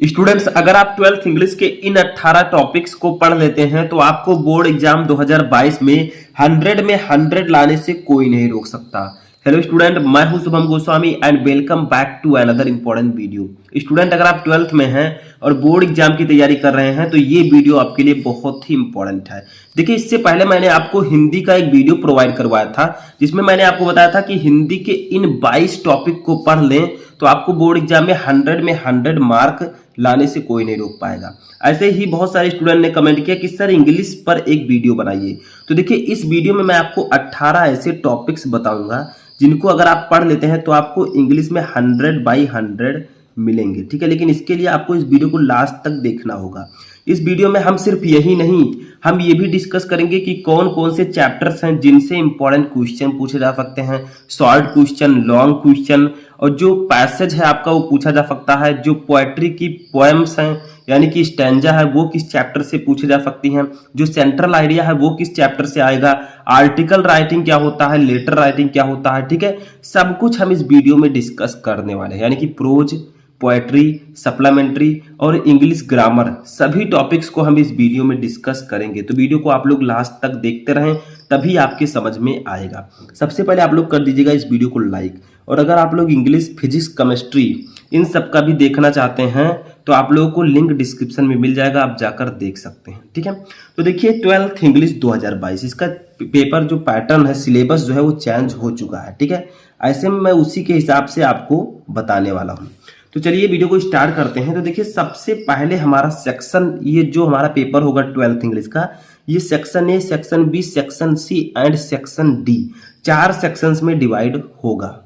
Students, अगर आप 12th English के इन 18 टॉपिक्स को पढ़ लेते हैं तो आपको बोर्ड एग्जाम 2022 में 100 में 100 लाने से कोई नहीं रोक सकता। हेलो स्टूडेंट, मैं हूं Shubham Goswami and welcome back to another important video. Student, अगर आप 12th में हैं और बोर्ड एग्जाम की तैयारी कर रहे हैं तो ये वीडियो आपके लिए बहुत ही इंपॉर्टेंट है। देखिए, इससे पहले मैंने आपको हिंदी का एक वीडियो प्रोवाइड करवाया था जिसमें मैंने आपको बताया था कि हिंदी के इन 22 टॉपिक को पढ़ लें तो आपको बोर्ड एग्जाम में 100 मार्क लाने से कोई नहीं रोक पाएगा। ऐसे ही बहुत सारे स्टूडेंट ने कमेंट किया कि सर इंग्लिश पर एक वीडियो बनाइए। तो देखिए, इस वीडियो में मैं आपको 18 ऐसे टॉपिक्स बताऊंगा जिनको अगर आप पढ़ लेते हैं तो आपको इंग्लिश में 100/100 मिलेंगे। ठीक है, लेकिन इसके लिए आपको इस वीडियो को लास्ट तक देखना होगा। इस वीडियो में हम सिर्फ यही नहीं, हम ये भी डिस्कस करेंगे कि कौन कौन से चैप्टर्स हैं जिनसे इंपॉर्टेंट क्वेश्चन पूछे जा सकते हैं, शॉर्ट क्वेश्चन, लॉन्ग क्वेश्चन, और जो पैसेज है आपका वो पूछा जा सकता है। जो पोएट्री की पोएम्स हैं यानी कि स्टैंजा है वो किस चैप्टर से पूछे जा सकती हैं। जो सेंट्रल आइडिया है वो किस चैप्टर से आएगा। आर्टिकल राइटिंग क्या होता है, लेटर राइटिंग क्या होता है। ठीक है, सब कुछ हम इस वीडियो में डिस्कस करने वाले हैं, यानी कि प्रोज, पोएट्री, सप्लीमेंट्री और इंग्लिश ग्रामर, सभी टॉपिक्स को हम इस वीडियो में डिस्कस करेंगे। तो वीडियो को आप लोग लास्ट तक देखते रहें, तभी आपके समझ में आएगा। सबसे पहले आप लोग कर दीजिएगा इस वीडियो को लाइक, और अगर आप लोग इंग्लिश, फिजिक्स, केमिस्ट्री इन सब का भी देखना चाहते हैं तो आप लोगों को लिंक डिस्क्रिप्शन में मिल जाएगा, आप जाकर देख सकते हैं। ठीक है, तो देखिए 12th इंग्लिश 2022 इसका पेपर जो पैटर्न है, सिलेबस जो है वो चेंज हो चुका है। ठीक है, ऐसे में मैं उसी के हिसाब से आपको बताने वाला हूँ। तो चलिए वीडियो को स्टार्ट करते हैं। तो देखिए, सबसे पहले हमारा सेक्शन, ये जो हमारा पेपर होगा 12th इंग्लिश का, ये section A, section B, section C and section D, 4 sections में डिवाइड होगा।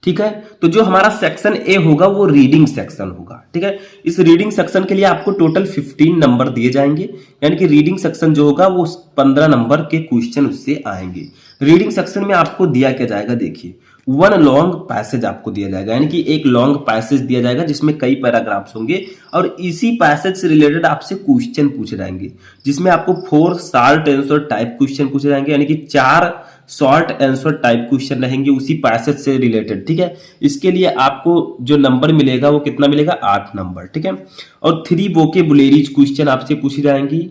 ठीक है, तो जो हमारा सेक्शन ए होगा वो रीडिंग सेक्शन होगा। ठीक है, इस रीडिंग सेक्शन के लिए आपको टोटल 15 नंबर दिए जाएंगे, यानी कि रीडिंग सेक्शन जो होगा वो 15 नंबर के क्वेश्चन उससे आएंगे। रीडिंग सेक्शन में आपको दिया क्या जाएगा, देखिए 1 लॉन्ग पैसेज आपको दिया जाएगा, यानी कि एक लॉन्ग पैसेज दिया जाएगा जिसमें कई पैराग्राफ्स होंगे और इसी पैसेज से रिलेटेड आपसे क्वेश्चन पूछे जाएंगे, जिसमें आपको 4 शॉर्ट आंसर टाइप क्वेश्चन पूछे जाएंगे, यानी कि 4 शॉर्ट आंसर टाइप क्वेश्चन रहेंगे उसी पैसेज से रिलेटेड। ठीक है, इसके लिए आपको जो नंबर मिलेगा वो कितना मिलेगा, 8 नंबर। ठीक है, और 3 वोकेबुलरीज क्वेश्चन आपसे पूछी जाएंगी।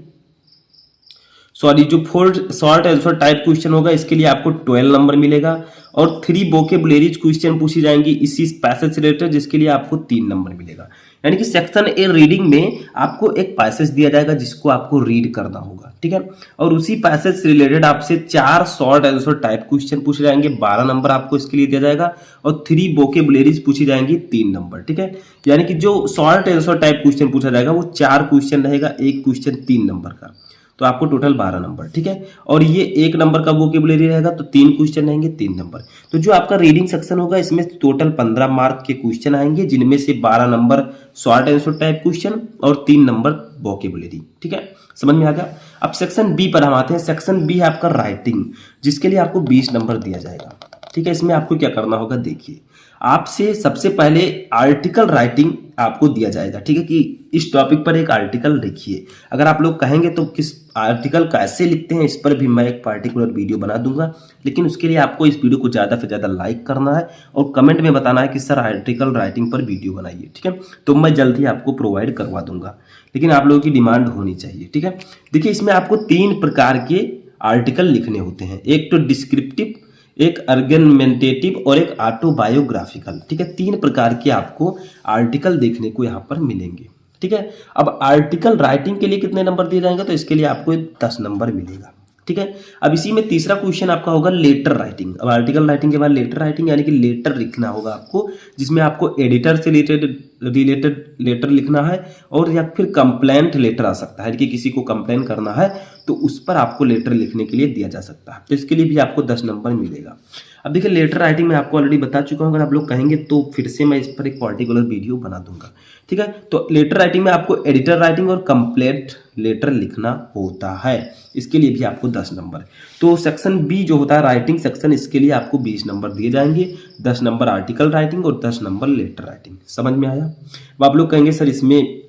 सॉरी, जो 4 शॉर्ट आंसर टाइप क्वेश्चन होगा इसके लिए आपको 12 नंबर मिलेगा, और 3 वोकेबुलरीज क्वेश्चन पूछी जाएंगी इसी पैसेज से रिलेटेड, जिसके लिए आपको 3 नंबर मिलेगा। यानी कि सेक्शन ए रीडिंग में आपको एक पैसेज दिया जाएगा जिसको आपको रीड करना होगा। ठीक है, और उसी पैसेज से रिलेटेड आपसे 4 शॉर्ट आंसर टाइप क्वेश्चन पूछे जाएंगे, 12 नंबर आपको इसके लिए दिया जाएगा, और 3 वोकेबुलरीज पूछी जाएंगी, 3 नंबर। ठीक है, यानी कि जो शॉर्ट आंसर टाइप क्वेश्चन पूछा जाएगा वो 4 क्वेश्चन रहेगा, एक क्वेश्चन 3 नंबर का, तो आपको टोटल 12 नंबर। ठीक है, और ये 1 नंबर का वोकेबुलरी रहेगा तो 3 क्वेश्चन रहेंगे, 3 नंबर। तो जो आपका रीडिंग सेक्शन होगा इसमें टोटल 15 मार्क के क्वेश्चन आएंगे, जिनमें से 12 number short answer type question और 3 नंबर वोकेबुलरी। ठीक है, समझ में आ गया। अब सेक्शन बी पर हम आते हैं। सेक्शन बी है आपका राइटिंग, जिसके लिए आपको 20 नंबर दिया जाएगा। ठीक है, इसमें आपको क्या करना होगा, देखिए आपसे सबसे पहले आर्टिकल राइटिंग आपको दिया जाएगा। ठीक है, कि इस टॉपिक पर एक आर्टिकल लिखिए। अगर आप लोग कहेंगे तो किस आर्टिकल कैसे लिखते हैं इस पर भी मैं एक पार्टिकुलर वीडियो बना दूंगा, लेकिन उसके लिए आपको इस वीडियो को ज़्यादा से ज़्यादा लाइक करना है और कमेंट में बताना है कि सर आर्टिकल राइटिंग पर वीडियो बनाइए। ठीक है, तो मैं जल्द ही आपको प्रोवाइड करवा दूंगा, लेकिन आप लोगों की डिमांड होनी चाहिए। ठीक है, देखिए इसमें आपको 3 प्रकार के आर्टिकल लिखने होते हैं, एक तो डिस्क्रिप्टिव, एक आर्गुमेंटेटिव और एक ऑटोबायोग्राफिकल। ठीक है, 3 प्रकार के आपको आर्टिकल देखने को यहाँ पर मिलेंगे। ठीक है, अब आर्टिकल राइटिंग के लिए कितने नंबर दिए जाएंगे, तो इसके लिए आपको 10 नंबर मिलेगा। ठीक है, अब इसी में तीसरा क्वेश्चन आपका होगा लेटर राइटिंग। अब आर्टिकल राइटिंग के बाद लेटर राइटिंग, यानी कि लेटर लिखना होगा आपको, जिसमें आपको एडिटर से रिलेटेड लेटर लिखना है, और या फिर कंप्लेंट लेटर आ सकता है कि किसी को कंप्लेन करना है तो उस पर आपको लेटर लिखने के लिए दिया जा सकता है, तो इसके लिए भी आपको 10 नंबर मिलेगा। अब देखिए लेटर राइटिंग में आपको ऑलरेडी बता चुका हूँ, अगर आप लोग कहेंगे तो फिर से मैं इस पर एक पर्टिकुलर वीडियो बना दूंगा। ठीक है, तो लेटर राइटिंग में आपको एडिटर राइटिंग और कंप्लेंट लेटर लिखना होता है, इसके लिए भी आपको 10 नंबर। तो सेक्शन बी जो होता है राइटिंग सेक्शन, इसके लिए आपको 20 नंबर दिए जाएंगे, 10 नंबर आर्टिकल राइटिंग और 10 नंबर लेटर राइटिंग। समझ में आया। अब आप लोग कहेंगे सर इसमें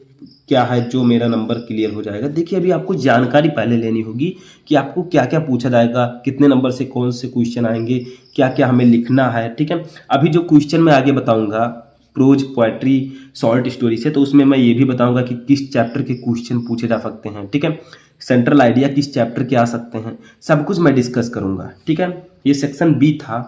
क्या है जो मेरा नंबर क्लियर हो जाएगा। देखिए अभी आपको जानकारी पहले लेनी होगी कि आपको क्या क्या पूछा जाएगा, कितने नंबर से कौन से क्वेश्चन आएंगे, क्या क्या हमें लिखना है। ठीक है, अभी जो क्वेश्चन मैं आगे बताऊंगा प्रोज पोएट्री शॉर्ट स्टोरी से, तो उसमें मैं ये भी बताऊंगा कि किस चैप्टर के क्वेश्चन पूछे जा सकते हैं, ठीक है। सेंट्रल आइडिया किस चैप्टर के आ सकते हैं, सब कुछ मैं डिस्कस करूंगा, ठीक है। ये सेक्शन बी था।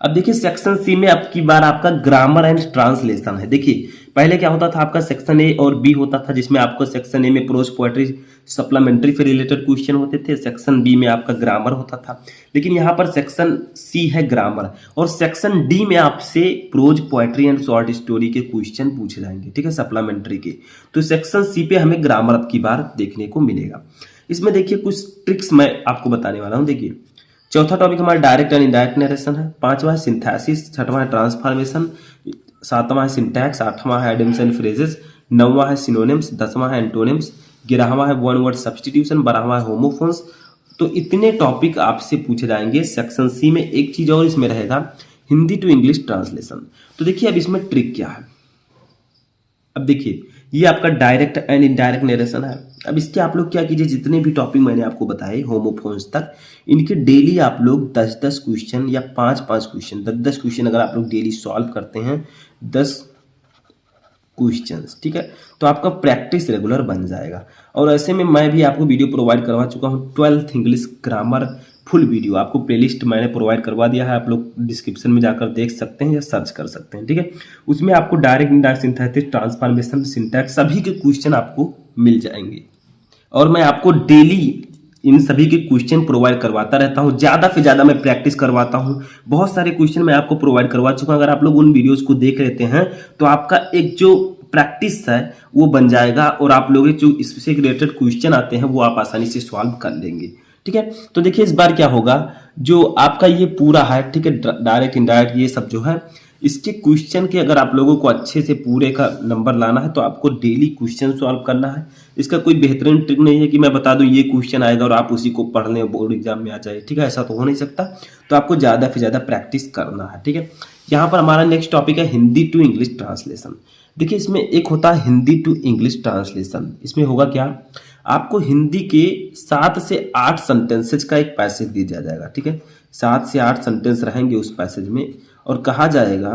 अब देखिए सेक्शन सी में अब की बार आपका ग्रामर एंड ट्रांसलेशन है। देखिए पहले क्या होता था, आपका सेक्शन ए और बी होता था, जिसमें आपको सेक्शन ए में प्रोज पोएट्री सप्लीमेंट्री से रिलेटेड क्वेश्चन होते थे, सेक्शन बी में आपका ग्रामर होता था। लेकिन यहाँ पर सेक्शन सी है ग्रामर, और सेक्शन डी में आपसे pros poetry and short story के क्वेश्चन पूछे जाएंगे, ठीक है, सप्लीमेंट्री के। तो सेक्शन सी पे हमें ग्रामर अब की बार देखने को मिलेगा। इसमें देखिए कुछ ट्रिक्स मैं आपको बताने वाला हूँ। देखिए चौथा टॉपिक हमारा डायरेक्ट एंड इनडायरेक्ट नरेशन है, पांचवा है सिंथेसिस, छठवां है ट्रांसफॉर्मेशन, सातवां है सिंटैक्स, आठवां है एडिम्स एंड फ्रेजेस, नौवां है सिनोनिम्स, दसवां है एंटोनिम्स, 11वां है वन वर्ड सब्स्टिट्यूशन, 12वां है होमोफोन्स। तो इतने टॉपिक आपसे पूछे जाएंगे सेक्शन सी में। एक चीज और इसमें रहेगा, हिंदी टू इंग्लिश ट्रांसलेशन। तो देखिए अब इसमें ट्रिक क्या है। अब देखिए ये आपका डायरेक्ट एंड इनडायरेक्ट नरेशन है। अब इसके आप लोग क्या कीजिए, जितने भी टॉपिक मैंने आपको बताए होमोफोन्स तक, इनके डेली आप लोग 10-10 क्वेश्चन या 5-5 क्वेश्चन, 10-10 क्वेश्चन अगर आप लोग डेली सॉल्व करते हैं, 10 क्वेश्चंस, ठीक है, तो आपका प्रैक्टिस रेगुलर बन जाएगा। और ऐसे में मैं भी आपको वीडियो प्रोवाइड करवा चुका हूँ 12th English grammar full video, आपको प्लेलिस्ट मैंने प्रोवाइड करवा दिया है, आप लोग डिस्क्रिप्शन में जाकर देख सकते हैं या सर्च कर सकते हैं, ठीक है। उसमें आपको direct indirect synthesis transformation syntax सभी के क्वेश्चन आपको मिल जाएंगे। और मैं आपको डेली इन सभी के क्वेश्चन प्रोवाइड करवाता रहता हूँ, ज़्यादा से ज़्यादा मैं प्रैक्टिस करवाता हूँ। बहुत सारे क्वेश्चन मैं आपको प्रोवाइड करवा चुका हूँ। अगर आप लोग उन वीडियोस को देख लेते हैं तो आपका एक जो प्रैक्टिस है वो बन जाएगा, और आप लोग जो इससे रिलेटेड क्वेश्चन आते हैं वो आप आसानी से सॉल्व कर लेंगे, ठीक है। तो देखिए इस बार क्या होगा, जो आपका ये पूरा है, ठीक है, डायरेक्ट इनडायरेक्ट ये सब जो है, इसके क्वेश्चन के अगर आप लोगों को अच्छे से पूरे का नंबर लाना है तो आपको डेली क्वेश्चन सॉल्व करना है। इसका कोई बेहतरीन ट्रिक नहीं है कि मैं बता दूं ये क्वेश्चन आएगा और आप उसी को पढ़ लें बोर्ड एग्जाम में आ जाए, ठीक है, ऐसा तो हो नहीं सकता। तो आपको ज़्यादा से ज़्यादा प्रैक्टिस करना है, ठीक है। यहाँ पर हमारा नेक्स्ट टॉपिक है हिंदी टू इंग्लिश ट्रांसलेशन। देखिए इसमें एक होता है हिंदी टू इंग्लिश ट्रांसलेशन। इसमें होगा क्या, आपको हिंदी के 7 से 8 सेंटेंसेज का एक पैसेज दिया जाएगा, ठीक है, 7 से 8 सेंटेंस रहेंगे उस पैसेज में, और कहा जाएगा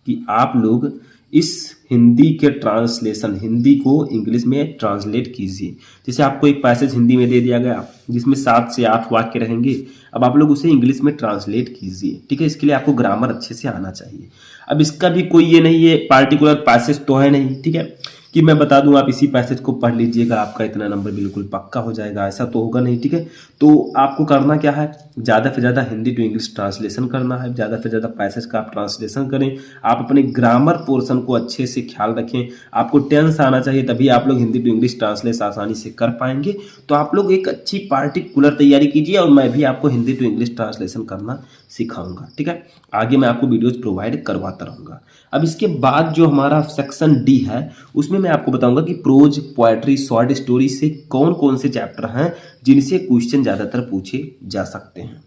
कि आप लोग इस हिंदी के ट्रांसलेशन, हिंदी को इंग्लिश में ट्रांसलेट कीजिए। जैसे आपको एक पैसेज हिंदी में दे दिया गया जिसमें 7 से 8 वाक्य रहेंगे, अब आप लोग उसे इंग्लिश में ट्रांसलेट कीजिए, ठीक है। इसके लिए आपको ग्रामर अच्छे से आना चाहिए। अब इसका भी कोई ये नहीं है, पार्टिकुलर पैसेज तो है नहीं, ठीक है, कि मैं बता दूं आप इसी पैसेज को पढ़ लीजिएगा आपका इतना नंबर बिल्कुल पक्का हो जाएगा, ऐसा तो होगा नहीं, ठीक है। तो आपको करना क्या है, ज़्यादा से ज़्यादा हिंदी टू इंग्लिश ट्रांसलेशन करना है, ज़्यादा से ज़्यादा पैसेज का आप ट्रांसलेशन करें, आप अपने ग्रामर पोर्शन को अच्छे से ख्याल रखें। आपको टेंस आना चाहिए, तभी आप लोग हिंदी टू इंग्लिश ट्रांसलेशन आसानी से कर पाएंगे। तो आप लोग एक अच्छी पार्टिकुलर तैयारी कीजिए, और मैं भी आपको हिंदी टू इंग्लिश ट्रांसलेशन करना सिखाऊंगा, ठीक है। आगे मैं आपको वीडियोज प्रोवाइड करवाता रहूँगा। अब इसके बाद जो हमारा सेक्शन डी है उसमें मैं आपको बताऊंगा कि प्रोज पोएट्री शॉर्ट स्टोरी से कौन कौन से चैप्टर हैं जिनसे क्वेश्चन ज़्यादातर पूछे जा सकते हैं।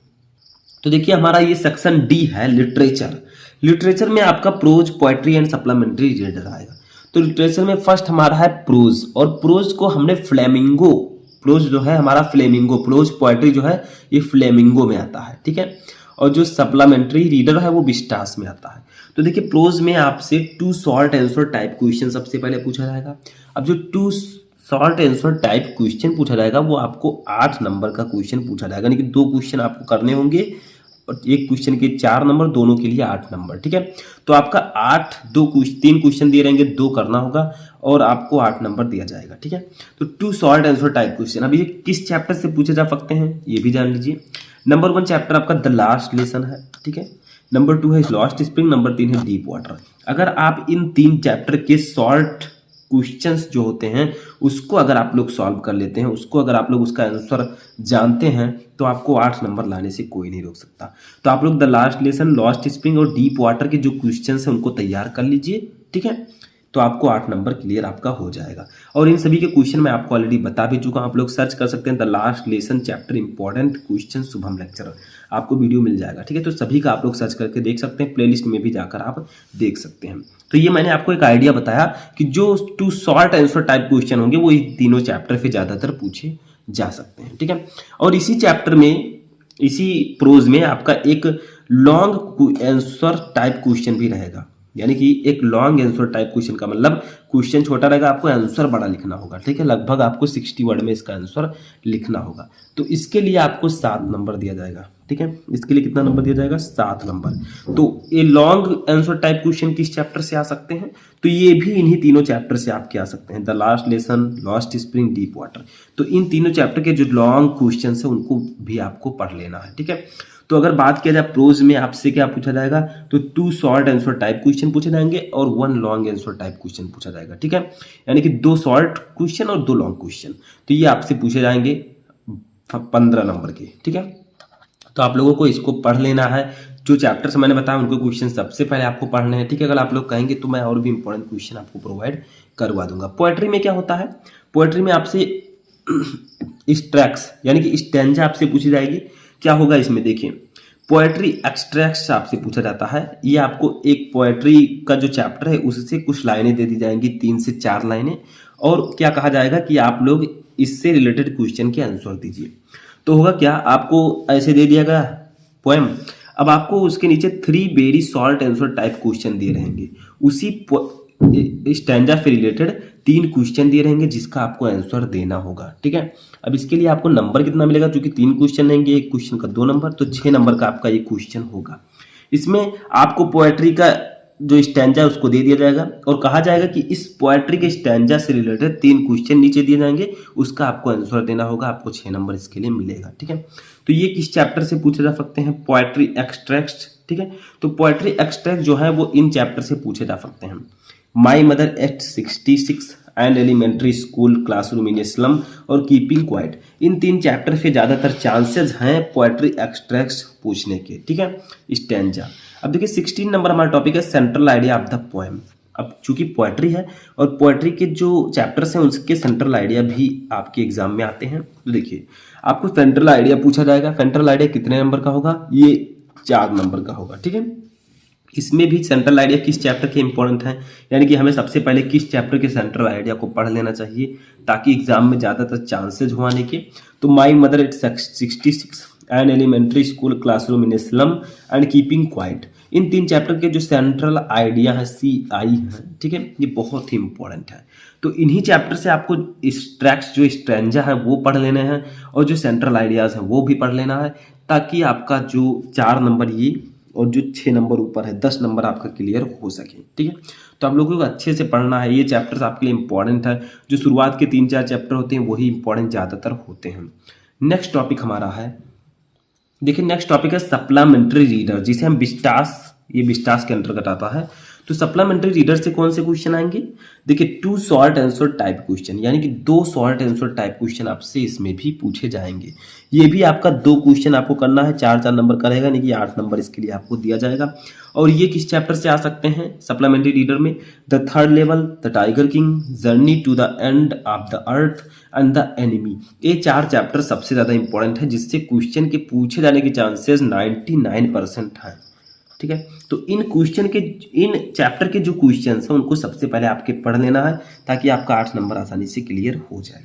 तो देखिए हमारा ये सेक्शन डी है लिटरेचर। लिटरेचर में आपका pros poetry and supplementary reader आएगा। तो लिटरेचर में फर्स्ट हमारा है प्रोज, और प्रोज को हमने फ्लेमिंगो, प्रोज जो है हमारा फ्लेमिंगो, प्रोज पोएट्री जो है ये फ्लेमिंगो में आता है, ठीक है, और जो सप्लीमेंट्री रीडर है वो विस्टास में आता है। तो देखिए प्रोज में आपसे 2 शॉर्ट आंसर टाइप क्वेश्चन सबसे पहले पूछा जाएगा। अब जो 2 शॉर्ट आंसर टाइप क्वेश्चन पूछा जाएगा वो आपको 8 नंबर का क्वेश्चन पूछा जाएगा, यानी कि 2 क्वेश्चन आपको करने होंगे, और एक क्वेश्चन के 4 नंबर, दोनों के लिए 8 नंबर, ठीक है। तो आपका 3 क्वेश्चन दिए रहेंगे, 2 करना होगा और आपको 8 नंबर दिया जाएगा, ठीक है। तो 2 शॉर्ट आंसर टाइप क्वेश्चन। अब ये किस चैप्टर से पूछे जा सकते हैं ये भी जान लीजिए। नंबर 1 चैप्टर आपका द लास्ट लेसन है, ठीक है। नंबर 2 है लॉस्ट स्प्रिंग, नंबर 3 है डीप वाटर। अगर आप इन 3 चैप्टर के शॉर्ट क्वेश्चंस जो होते हैं उसको अगर आप लोग सॉल्व कर लेते हैं, उसको अगर आप लोग उसका आंसर जानते हैं, तो आपको 8 नंबर लाने से कोई नहीं रोक सकता। तो आप लोग the last lesson, lost spring और डीप वाटर के जो क्वेश्चंस हैं उनको तैयार कर लीजिए, ठीक है। तो आपको 8 नंबर क्लियर आपका हो जाएगा। और इन सभी के क्वेश्चन मैं आपको ऑलरेडी बता भी चुका हूं, आप लोग सर्च कर सकते हैं the last lesson chapter important question Shubham lecture, आपको वीडियो मिल जाएगा, ठीक है। तो सभी का आप लोग सर्च करके देख सकते हैं, प्लेलिस्ट में भी जाकर आप देख सकते हैं। तो ये मैंने आपको एक आइडिया बताया कि जो 2 शॉर्ट आंसर टाइप क्वेश्चन होंगे वो इन तीनों चैप्टर से ज़्यादातर पूछे जा सकते हैं, ठीक है। और इसी चैप्टर में, इसी प्रोज में आपका एक लॉन्ग आंसर टाइप क्वेश्चन भी रहेगा, यानी कि एक लॉन्ग आंसर टाइप क्वेश्चन का मतलब क्वेश्चन छोटा रहेगा, आपको आंसर बड़ा लिखना होगा, ठीक है। लगभग आपको 60 वर्ड में इसका आंसर लिखना होगा। तो इसके लिए आपको 7 नंबर दिया जाएगा, ठीक है। इसके लिए कितना नंबर दिया जाएगा? 7 नंबर। तो ये लॉन्ग आंसर टाइप क्वेश्चन किस चैप्टर से आ सकते हैं? तो ये भी इन्हीं तीनों चैप्टर से आपके आ सकते हैं, the last lesson, last spring, deep water. तो इन तीनों चैप्टर के जो लॉन्ग क्वेश्चन है उनको भी आपको पढ़ लेना है, ठीक है। तो अगर बात किया जाए प्रोज में आपसे क्या पूछा जाएगा, तो 2 शॉर्ट आंसर टाइप क्वेश्चन पूछे जाएंगे और 1 लॉन्ग आंसर टाइप क्वेश्चन पूछा जाएगा, ठीक है। यानी कि 2 शॉर्ट क्वेश्चन और 2 लॉन्ग क्वेश्चन, तो ये आपसे पूछे जाएंगे 15 नंबर के, ठीक है। तो आप लोगों को इसको पढ़ लेना है। जो चैप्टर्स मैंने बताया उनको क्वेश्चन सबसे पहले आपको पढ़ने हैं, ठीक है। अगर आप लोग कहेंगे तो मैं और भी इंपॉर्टेंट क्वेश्चन आपको प्रोवाइड करवा दूंगा। पोएट्री में क्या होता है? पोएट्री में आपसे स्ट्रैक्स यानी कि स्टैंजा आपसे पूछी जाएगी। क्या होगा इसमें? देखिए, पोएट्री एक्सट्रैक्ट्स आपसे पूछा जाता है। ये आपको एक पोएट्री का जो चैप्टर है उससे कुछ लाइनें दे दी जाएंगी, 3 से 4 लाइनें, और क्या कहा जाएगा कि आप लोग इससे रिलेटेड क्वेश्चन के आंसर दीजिए। तो होगा क्या, आपको ऐसे दे दिया गया पोएम, अब आपको उसके नीचे 3 very short answer type question दिए रहेंगे, उसी स्टैंजा से रिलेटेड 3 क्वेश्चन दिए रहेंगे जिसका आपको आंसर देना होगा, ठीक है। अब इसके लिए आपको नंबर कितना मिलेगा? क्योंकि 3 क्वेश्चन रहेंगे, एक क्वेश्चन का 2 नंबर, तो 6 नंबर का आपका ये क्वेश्चन होगा। इसमें आपको पोएट्री का जो स्टैंजा उसको दे दिया जाएगा और कहा जाएगा कि इस पोएट्री के स्टैंजा से रिलेटेड 3 क्वेश्चन नीचे दिए जाएंगे, उसका आपको आंसर देना होगा, आपको 6 नंबर इसके लिए मिलेगा, ठीक है। तो ये किस चैप्टर से पूछे जा सकते हैं? पोएट्री एक्सट्रैक्ट्स, ठीक है। तो पोएट्री एक्सट्रैक्ट जो है वो इन चैप्टर से पूछे जा सकते हैं। My mother at 66 and elementary school, classroom in slum और कीपिंग क्वाइट, इन 3 चैप्टर से ज़्यादातर चांसेस हैं पोएट्री एक्सट्रैक्ट्स पूछने के, ठीक है, स्टैंजा। अब देखिए 16 नंबर हमारा टॉपिक है central idea of the poem. अब चूंकि पोएट्री है और पोएट्री के जो चैप्टर्स हैं उसके सेंट्रल आइडिया भी आपके एग्जाम में आते हैं। तो देखिए आपको सेंट्रल आइडिया पूछा जाएगा। सेंट्रल आइडिया कितने नंबर का होगा? ये 4 नंबर का होगा, ठीक है। इसमें भी सेंट्रल आइडिया किस चैप्टर के इंपॉर्टेंट है, यानी कि हमें सबसे पहले किस चैप्टर के सेंट्रल आइडिया को पढ़ लेना चाहिए ताकि एग्जाम में ज़्यादातर चांसेज हो आने के। तो my mother at 66 and elementary school, classroom in slum and keeping quiet, इन 3 चैप्टर के जो सेंट्रल आइडिया है CI है, ठीक है, ये बहुत ही इंपॉर्टेंट है। तो इन्हीं चैप्टर से आपको स्ट्रैक्ट्स जो स्ट्रैंजा है वो पढ़ लेने हैं और जो सेंट्रल आइडियाज है वो भी पढ़ लेना है, ताकि आपका जो 4 नंबर ये और जो 6 नंबर ऊपर है 10 नंबर आपका क्लियर हो सके, ठीक है। तो आप लोगों को अच्छे से पढ़ना है, ये चैप्टर्स आपके लिए इंपॉर्टेंट है। जो शुरुआत के 3-4 चैप्टर होते हैं वही इंपॉर्टेंट ज़्यादातर होते हैं। नेक्स्ट टॉपिक हमारा है, देखिए नेक्स्ट टॉपिक है सप्लीमेंट्री रीडर, जिसे हम विस्टास, ये विस्टास के अंतर्गत आता है। तो सप्लीमेंट्री रीडर से कौन से क्वेश्चन आएंगे? देखिए 2 शॉर्ट आंसर टाइप क्वेश्चन, यानी कि 2 शॉर्ट आंसर टाइप क्वेश्चन आपसे इसमें भी पूछे जाएंगे। ये भी आपका 2 क्वेश्चन आपको करना है, 4-4 नंबर का रहेगा, यानी कि 8 नंबर इसके लिए आपको दिया जाएगा। और ये किस चैप्टर से आ सकते हैं सप्लीमेंट्री रीडर में? The third level, the tiger king, journey to the end of the earth and the enemy. ये 4 चैप्टर सबसे ज़्यादा इंपॉर्टेंट है, जिससे क्वेश्चन के पूछे जाने के चांसेस 99% हैं, ठीक है। तो इन चैप्टर के जो क्वेश्चन हैं उनको सबसे पहले आपके पढ़ लेना है ताकि आपका 8 नंबर आसानी से क्लियर हो जाए।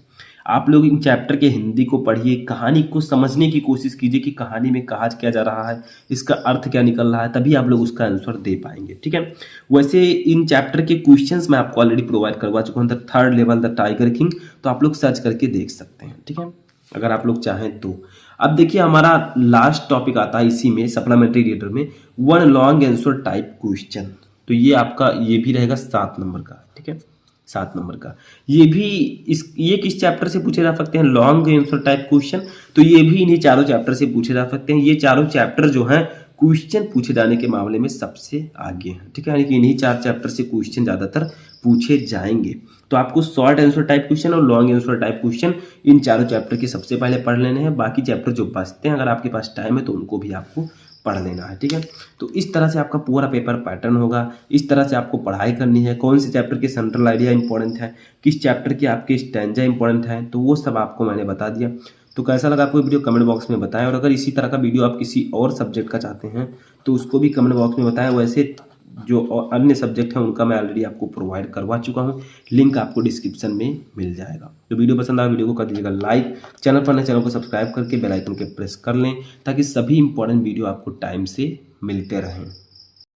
आप लोग इन चैप्टर के हिंदी को पढ़िए, कहानी को समझने की कोशिश कीजिए कि कहानी में कहा क्या जा रहा है, इसका अर्थ क्या निकल रहा है, तभी आप लोग उसका आंसर दे पाएंगे, ठीक है। वैसे इन चैप्टर के क्वेश्चंस मैं आपको ऑलरेडी प्रोवाइड करवा चुका हूँ, the third level, the tiger king, तो आप लोग सर्च करके देख सकते हैं, ठीक है, अगर आप लोग चाहें तो। अब देखिए हमारा लास्ट टॉपिक आता है इसी में सप्लीमेंट्री रीडर में, 1 लॉन्ग आंसर टाइप क्वेश्चन। तो ये आपका ये भी रहेगा 7 नंबर का, ठीक है, 7 नंबर का। ये किस चैप्टर से पूछे जा सकते हैं? Long answer type question. तो ये भी इन्हीं चारों चैप्टर से पूछे जा सकते हैं। ये चारों चैप्टर जो हैं क्वेश्चन पूछे जाने के मामले में सबसे आगे हैं, ठीक है, यानी कि इन्हीं 4 चैप्टर से क्वेश्चन ज़्यादातर पूछे जाएंगे। तो आपको शॉर्ट आंसर टाइप क्वेश्चन और long answer type question in चारों चैप्टर के सबसे पहले पढ़ लेने हैं। बाकी चैप्टर जो बचते हैं अगर आपके पास टाइम है तो उनको भी आपको पढ़ लेना है, ठीक है। तो इस तरह से आपका पूरा पेपर पैटर्न होगा, इस तरह से आपको पढ़ाई करनी है। कौन से चैप्टर के सेंट्रल आइडिया इंपॉर्टेंट है, किस चैप्टर के आपके स्टैंजा इंपॉर्टेंट है, तो वो सब आपको मैंने बता दिया। तो कैसा लगा आपको वीडियो कमेंट बॉक्स में बताएं, और अगर इसी तरह का वीडियो आप किसी और सब्जेक्ट का चाहते हैं तो उसको भी कमेंट बॉक्स में बताएं। वैसे जो अन्य सब्जेक्ट हैं उनका मैं ऑलरेडी आपको प्रोवाइड करवा चुका हूं, लिंक आपको डिस्क्रिप्शन में मिल जाएगा। तो वीडियो पसंद आए वीडियो को कर दीजिएगा लाइक, चैनल पर नए चैनल को सब्सक्राइब करके बेल आइकन के प्रेस कर लें ताकि सभी इंपॉर्टेंट वीडियो आपको टाइम से मिलते रहें।